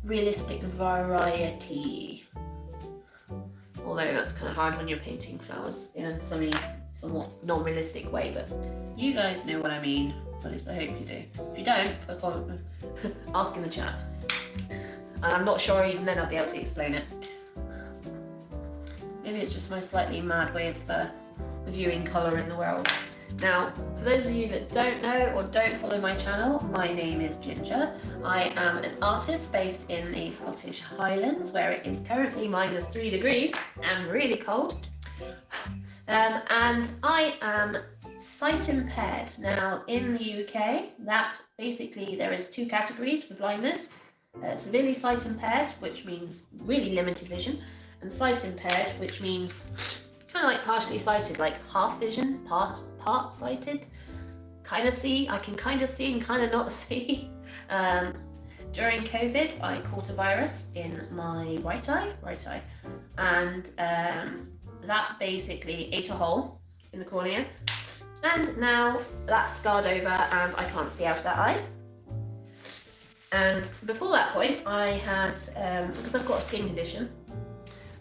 realistic variety. Although that's kind of hard when you're painting flowers in a somewhat non-realistic way, but you guys know what I mean. At least I hope you do. If you don't, ask in the chat. And I'm not sure even then I'll be able to explain it. Maybe it's just my slightly mad way of viewing colour in the world. Now, for those of you that don't know or don't follow my channel, my name is Ginger. I am an artist based in the Scottish Highlands, where it is currently -3 degrees and really cold. And I am sight impaired. Now, in the UK, that basically there is 2 categories for blindness. Severely sight impaired, which means really limited vision, and sight impaired, which means kind of like partially sighted, like half vision, part sighted, kind of see. I can kind of see and kind of not see. During COVID, I caught a virus in my right eye, and that basically ate a hole in the cornea, and now that's scarred over and I can't see out of that eye. And before that point, I had, because I've got a skin condition,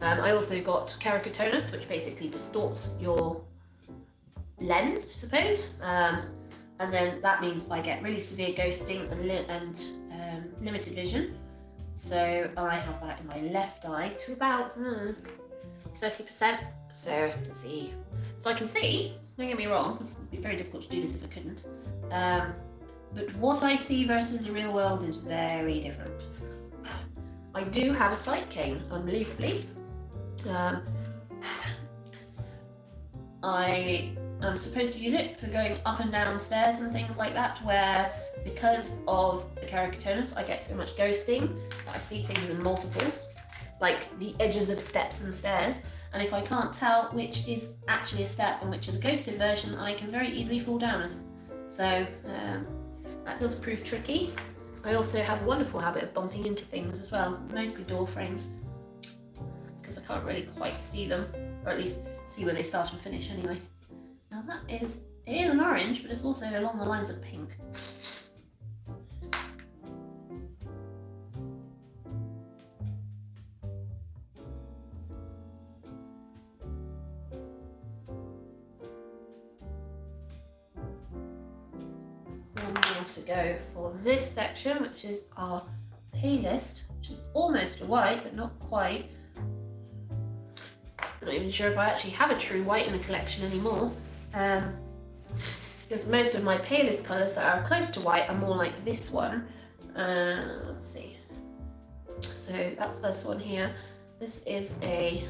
I also got keratoconus, which basically distorts your lens, I suppose. And then that means I get really severe ghosting and limited vision. So I have that in my left eye to about 30%. So let's see. So I can see, don't get me wrong, because it'd be very difficult to do this if I couldn't. But what I see versus the real world is very different. I do have a sight cane, unbelievably. I am supposed to use it for going up and down stairs and things like that, where because of the keratoconus, I get so much ghosting that I see things in multiples, like the edges of steps and stairs. And if I can't tell which is actually a step and which is a ghosted version, I can very easily fall down. So that does prove tricky. I also have a wonderful habit of bumping into things as well, mostly door frames, because I can't really quite see them, or at least see where they start and finish anyway. Now it is an orange, but it's also along the lines of pink. going to go for this section, which is our palest, which is almost a white, but not quite. I'm not even sure if I actually have a true white in the collection anymore. Because most of my palest colours that are close to white are more like this one. Let's see. So that's this one here. This is a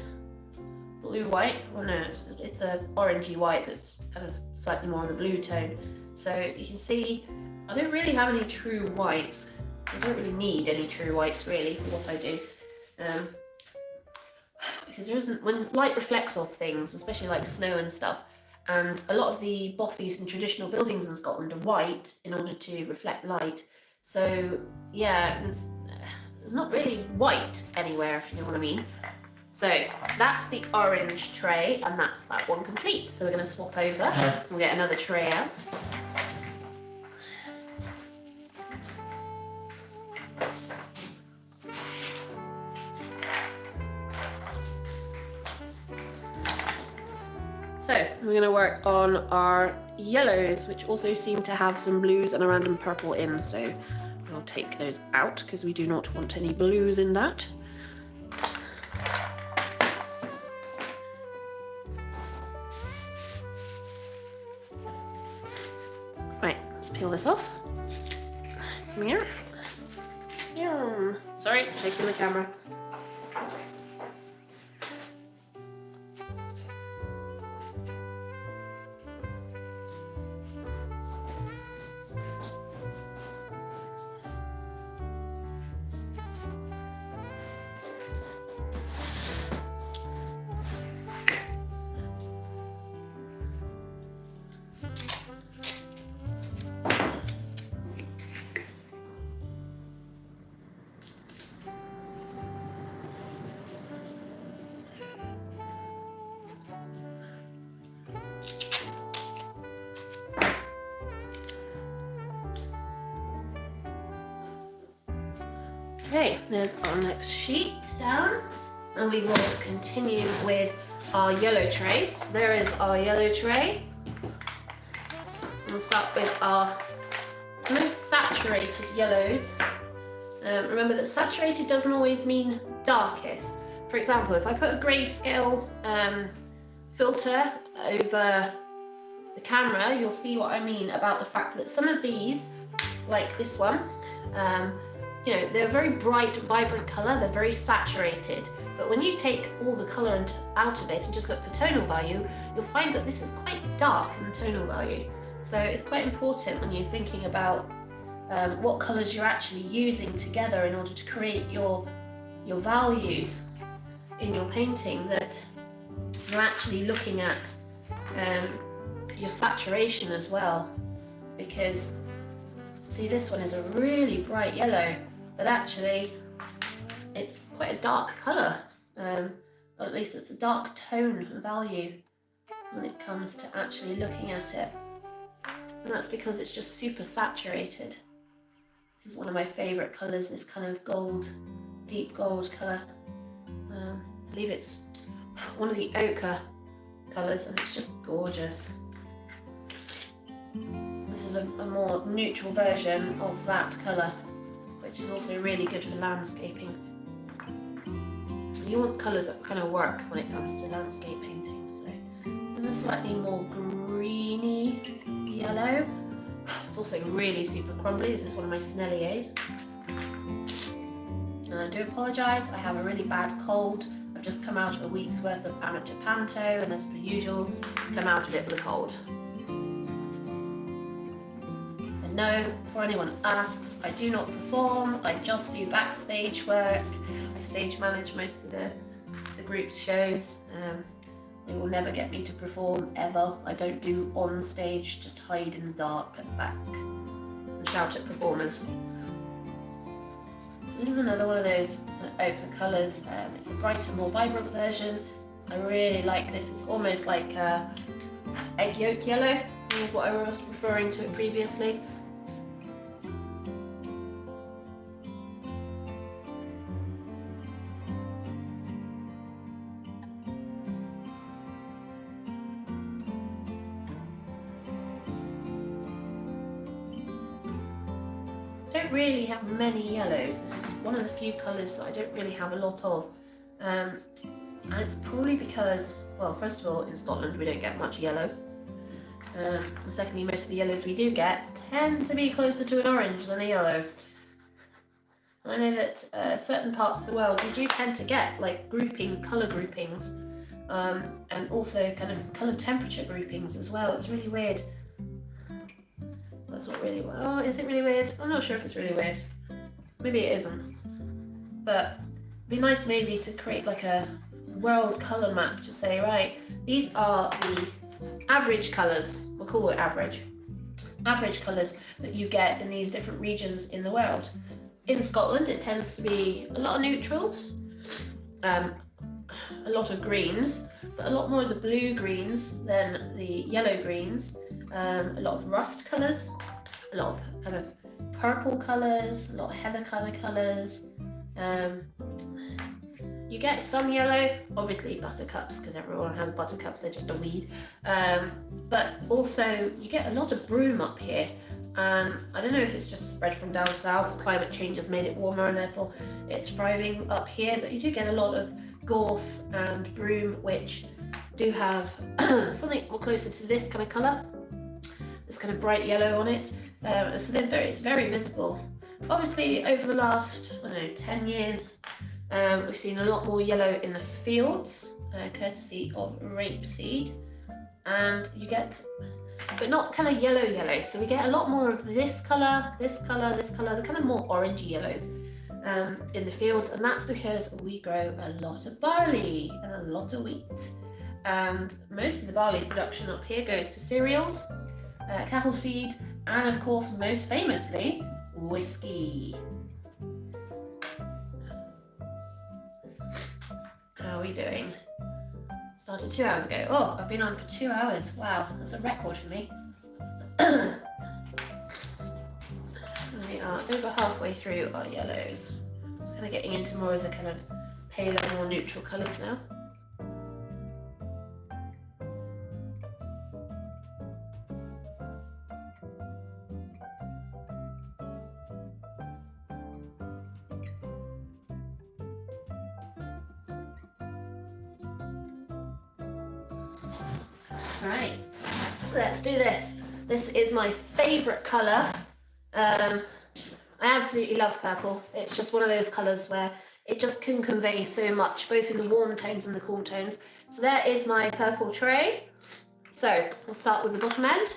blue white. Well, no, it's a orangey white, but it's kind of slightly more on the blue tone. So you can see I don't really have any true whites. I don't really need any true whites really for what I do. Because there isn't, when light reflects off things, especially like snow and stuff, and a lot of the bothies in traditional buildings in Scotland are white in order to reflect light. So yeah, there's not really white anywhere, if you know what I mean. So that's the orange tray, and that's that one complete. So we're going to swap over. We'll get another tray out. So we're going to work on our yellows, which also seem to have some blues and a random purple in. So I'll take those out because we do not want any blues in that. Right, let's peel this off. Come here. Sorry, shaking the camera. Okay, there's our next sheet down, and we will continue with our yellow tray. So there is our yellow tray. We'll start with our most saturated yellows. Remember that saturated doesn't always mean darkest. For example, if I put a grayscale filter over the camera, you'll see what I mean about the fact that some of these, like this one, you know, they're a very bright, vibrant colour, they're very saturated, but when you take all the colour out of it and just look for tonal value, you'll find that this is quite dark in the tonal value. So it's quite important when you're thinking about what colours you're actually using together in order to create your values in your painting, that you're actually looking at your saturation as well. Because, see, this one is a really bright yellow, but actually it's quite a dark colour, or at least it's a dark tone value when it comes to actually looking at it. And that's because it's just super saturated. This is one of my favourite colours, this kind of gold, deep gold colour. I believe it's one of the ochre colours, and it's just gorgeous. This is a more neutral version of that colour, which is also really good for landscaping. You want colours that kind of work when it comes to landscape painting. So this is a slightly more greeny yellow. It's also really super crumbly. This is one of my Senneliers. And I do apologise, I have a really bad cold. I've just come out of a week's worth of amateur panto, and as per usual, come out of it with a cold. No, before anyone asks, I do not perform, I just do backstage work. I stage manage most of the group's shows. They will never get me to perform, ever. I don't do on stage, just hide in the dark at the back and shout at performers. So this is another one of those ochre colours. It's a brighter, more vibrant version. I really like this. It's almost like egg yolk yellow, is what I was referring to it previously. don't really have many yellows. This is one of the few colours that I don't really have a lot of. And it's probably because, well, first of all, in Scotland we don't get much yellow. And secondly, most of the yellows we do get tend to be closer to an orange than a yellow. And I know that certain parts of the world you do tend to get like colour groupings, and also kind of colour temperature groupings as well. It's really weird. That's not really weird. Oh, is it really weird? I'm not sure if it's really weird. Maybe it isn't. But it'd be nice maybe to create like a world colour map to say, right, these are the average colours, we'll call it average colours that you get in these different regions in the world. In Scotland it tends to be a lot of neutrals, a lot of greens, but a lot more of the blue greens than the yellow greens, a lot of rust colours, a lot of kind of purple colours, a lot of heather kind of colours. You get some yellow, obviously buttercups, because everyone has buttercups, they're just a weed. But also you get a lot of broom up here. I don't know if it's just spread from down south, climate change has made it warmer and therefore it's thriving up here, but you do get a lot of gorse and broom, which do have something more closer to this kind of colour, this kind of bright yellow on it. So it's very visible. Obviously over the last, I don't know, 10 years, we've seen a lot more yellow in the fields, courtesy of rapeseed, and you get, but not kind of yellow, so we get a lot more of this colour, the kind of more orangey yellows in the fields, and that's because we grow a lot of barley and a lot of wheat, and most of the barley production up here goes to cereals, cattle feed, and of course most famously whiskey. How are we doing? Started 2 hours ago. Oh, I've been on for 2 hours. Wow, that's a record for me. We are over halfway through our yellows. So kind of getting into more of the kind of paler, more neutral colours now. Right, let's do this. This is my favourite colour. I absolutely love purple. It's just one of those colours where it just can convey so much, both in the warm tones and the cool tones. So there is my purple tray. So we'll start with the bottom end.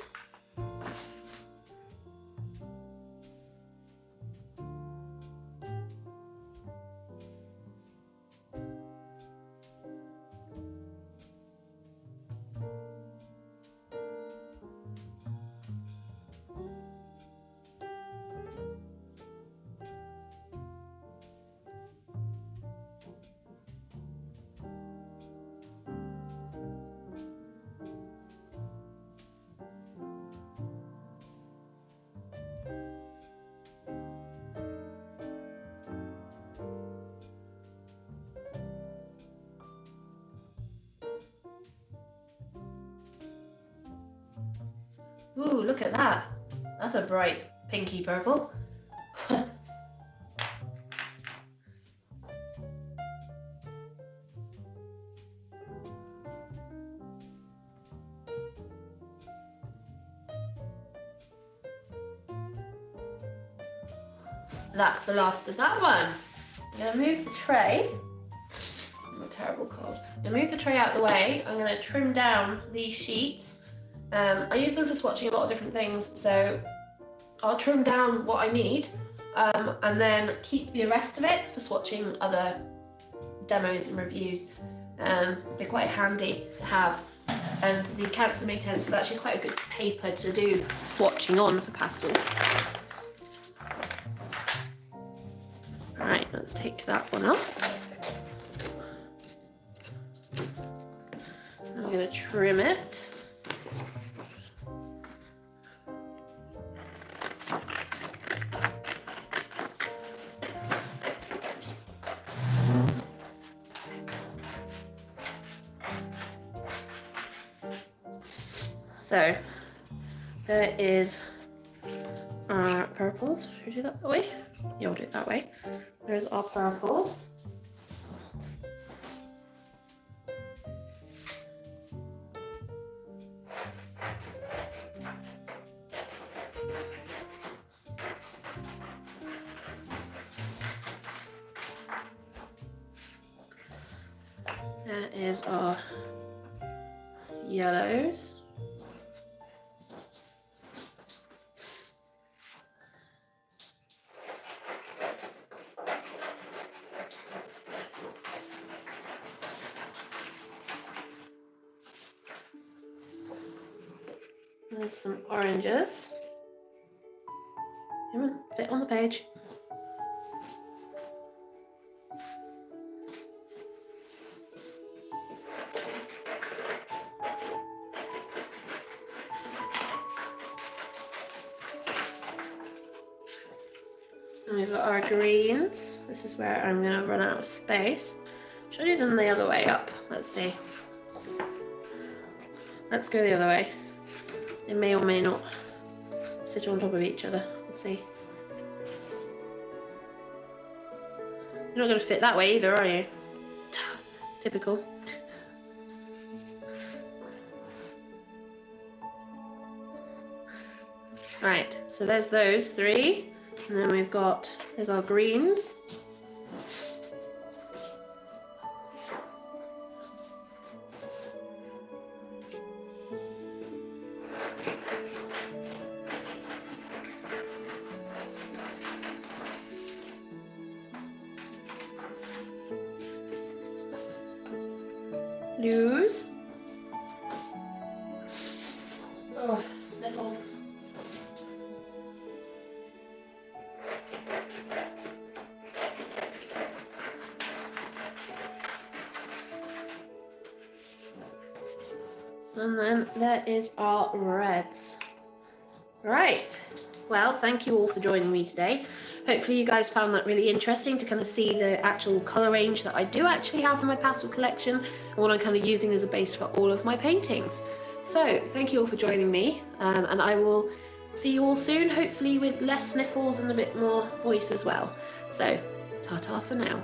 Ooh, look at that. That's a bright pinky purple. That's the last of that one. I'm going to move the tray. I'm a terrible cold. I'm going to move the tray out of the way. I'm going to trim down these sheets. I use them for swatching a lot of different things, so I'll trim down what I need and then keep the rest of it for swatching other demos and reviews. They're quite handy to have, and the Cancer May 10 is actually quite a good paper to do swatching on for pastels. Right, let's take that one off. I'm going to trim it. So there is our purples. Should we do that way? Yeah, we'll do it that way. There's our purples. There is our yellows. There's some oranges. Come on, fit on the page. And we've got our greens. This is where I'm going to run out of space. Should I do them the other way up? Let's see. Let's go the other way. They may or may not sit on top of each other. Let's see. You're not going to fit that way either, are you? Typical. Right, so there's those three. And then we've got, there's our greens. Blues. Oh, sniffles. And then there is our reds. Right, well, thank you all for joining me today. Hopefully you guys found that really interesting to kind of see the actual colour range that I do actually have in my pastel collection and what I'm kind of using as a base for all of my paintings. So thank you all for joining me, and I will see you all soon, hopefully with less sniffles and a bit more voice as well. So ta-ta for now.